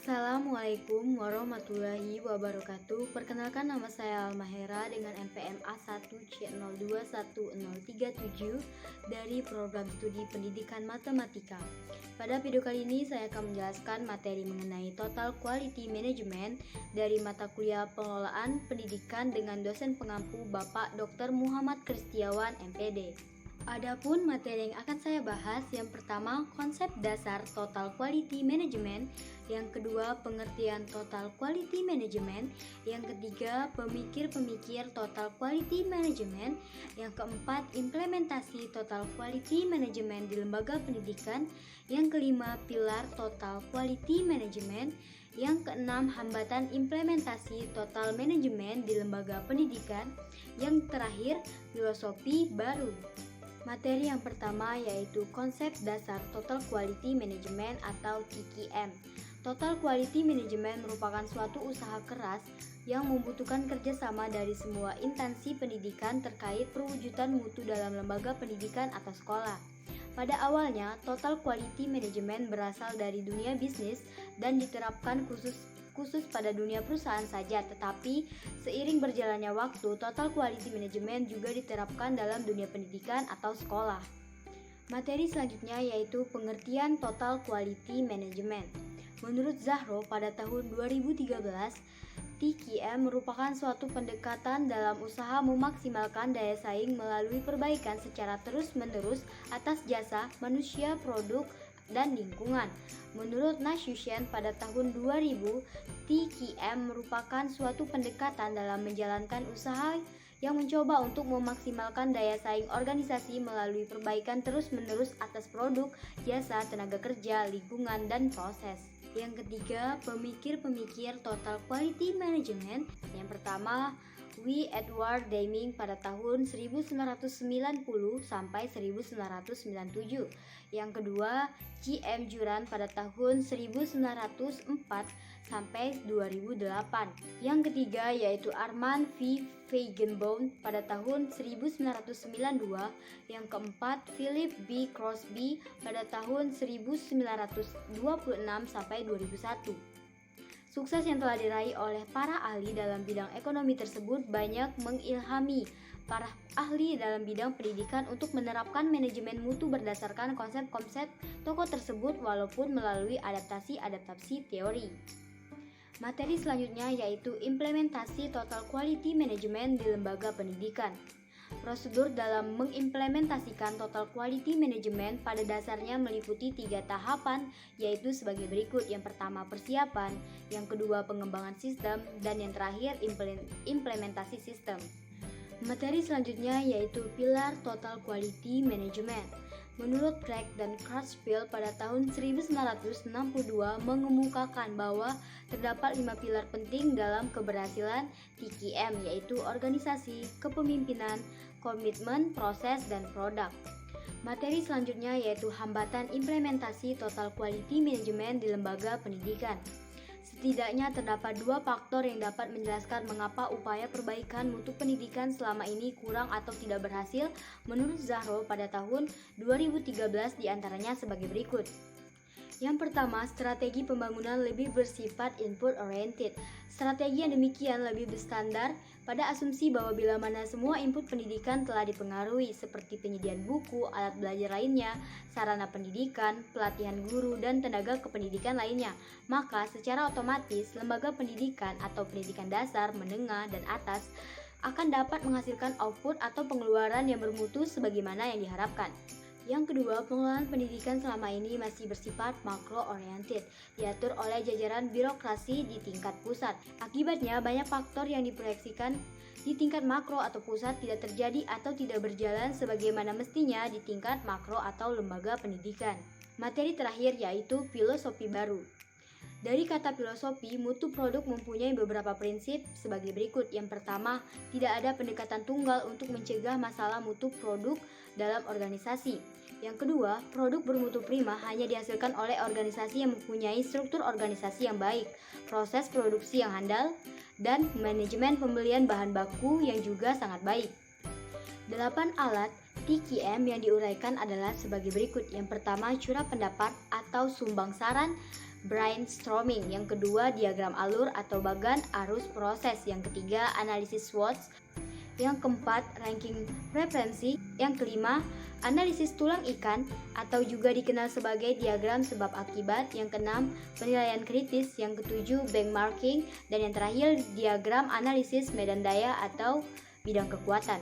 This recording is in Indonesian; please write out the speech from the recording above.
Assalamualaikum warahmatullahi wabarakatuh. Perkenalkan, nama saya Almahera dengan NPM A1C021037 dari Program Studi Pendidikan Matematika. Pada video kali ini saya akan menjelaskan materi mengenai Total Quality Management dari mata kuliah Pengelolaan Pendidikan dengan dosen pengampu Bapak Dr. Muhammad Kristiawan MPD. Adapun materi yang akan saya bahas, yang pertama konsep dasar Total Quality Management, yang kedua pengertian Total Quality Management, yang ketiga pemikir-pemikir Total Quality Management, yang keempat implementasi Total Quality Management di lembaga pendidikan, yang kelima pilar Total Quality Management, yang keenam hambatan implementasi Total Management di lembaga pendidikan, yang terakhir filosofi baru. Materi yang pertama yaitu konsep dasar Total Quality Management atau TQM. Total Quality Management merupakan suatu usaha keras yang membutuhkan kerjasama dari semua instansi pendidikan terkait perwujudan mutu dalam lembaga pendidikan atau sekolah. Pada awalnya, Total Quality Management berasal dari dunia bisnis dan diterapkan khusus pada dunia perusahaan saja, tetapi seiring berjalannya waktu, Total Quality Management juga diterapkan dalam dunia pendidikan atau sekolah. Materi selanjutnya yaitu pengertian Total Quality Management. Menurut Zahro, pada tahun 2013, TQM merupakan suatu pendekatan dalam usaha memaksimalkan daya saing melalui perbaikan secara terus-menerus atas jasa, manusia, produk, dan lingkungan. Menurut Nasution, pada tahun 2000, TQM merupakan suatu pendekatan dalam menjalankan usaha yang mencoba untuk memaksimalkan daya saing organisasi melalui perbaikan terus-menerus atas produk, jasa, tenaga kerja, lingkungan, dan proses. Yang ketiga, pemikir-pemikir Total Quality Management. Yang pertama, W. Edward Deming pada tahun 1990 sampai 1997. Yang kedua, J. M. Juran pada tahun 1904 sampai 2008. Yang ketiga yaitu Armand V. Feigenbaum pada tahun 1992. Yang keempat, Philip B. Crosby pada tahun 1926 sampai 2001. Sukses yang telah diraih oleh para ahli dalam bidang ekonomi tersebut banyak mengilhami para ahli dalam bidang pendidikan untuk menerapkan manajemen mutu berdasarkan konsep-konsep tokoh tersebut walaupun melalui adaptasi teori. Materi selanjutnya yaitu implementasi Total Quality Management di lembaga pendidikan. Prosedur dalam mengimplementasikan Total Quality Management pada dasarnya meliputi 3 tahapan, yaitu sebagai berikut. Yang pertama persiapan, yang kedua pengembangan sistem, dan yang terakhir implementasi sistem. Materi selanjutnya yaitu pilar Total Quality Management. Menurut Craig dan Crutchfield pada tahun 1962 mengemukakan bahwa terdapat 5 pilar penting dalam keberhasilan TQM, yaitu organisasi, kepemimpinan, komitmen, proses, dan produk. Materi selanjutnya yaitu hambatan implementasi Total Quality Management di lembaga pendidikan. Setidaknya terdapat 2 faktor yang dapat menjelaskan mengapa upaya perbaikan mutu pendidikan selama ini kurang atau tidak berhasil menurut Zahro pada tahun 2013, diantaranya sebagai berikut. Yang pertama, strategi pembangunan lebih bersifat input oriented. Strategi yang demikian lebih berstandar pada asumsi bahwa bila mana semua input pendidikan telah dipengaruhi seperti penyediaan buku, alat belajar lainnya, sarana pendidikan, pelatihan guru, dan tenaga kependidikan lainnya, maka secara otomatis lembaga pendidikan atau pendidikan dasar, menengah, dan atas akan dapat menghasilkan output atau pengeluaran yang bermutu sebagaimana yang diharapkan. Yang kedua, pengelolaan pendidikan selama ini masih bersifat makro-oriented, diatur oleh jajaran birokrasi di tingkat pusat. Akibatnya, banyak faktor yang diproyeksikan di tingkat makro atau pusat tidak terjadi atau tidak berjalan sebagaimana mestinya di tingkat makro atau lembaga pendidikan. Materi terakhir yaitu filosofi baru. Dari kata filosofi, mutu produk mempunyai beberapa prinsip sebagai berikut. Yang pertama, tidak ada pendekatan tunggal untuk mencegah masalah mutu produk dalam organisasi. Yang kedua, produk bermutu prima hanya dihasilkan oleh organisasi yang mempunyai struktur organisasi yang baik, proses produksi yang handal, dan manajemen pembelian bahan baku yang juga sangat baik. 8 alat TQM yang diuraikan adalah sebagai berikut. Yang pertama, curah pendapat atau sumbang saran brainstorming. Yang kedua, diagram alur atau bagan arus proses. Yang ketiga, analisis SWOT. Yang keempat, ranking referensi. Yang kelima, analisis tulang ikan atau juga dikenal sebagai diagram sebab akibat. Yang keenam, penilaian kritis. Yang ketujuh, benchmarking. Dan yang terakhir, diagram analisis medan daya atau bidang kekuatan.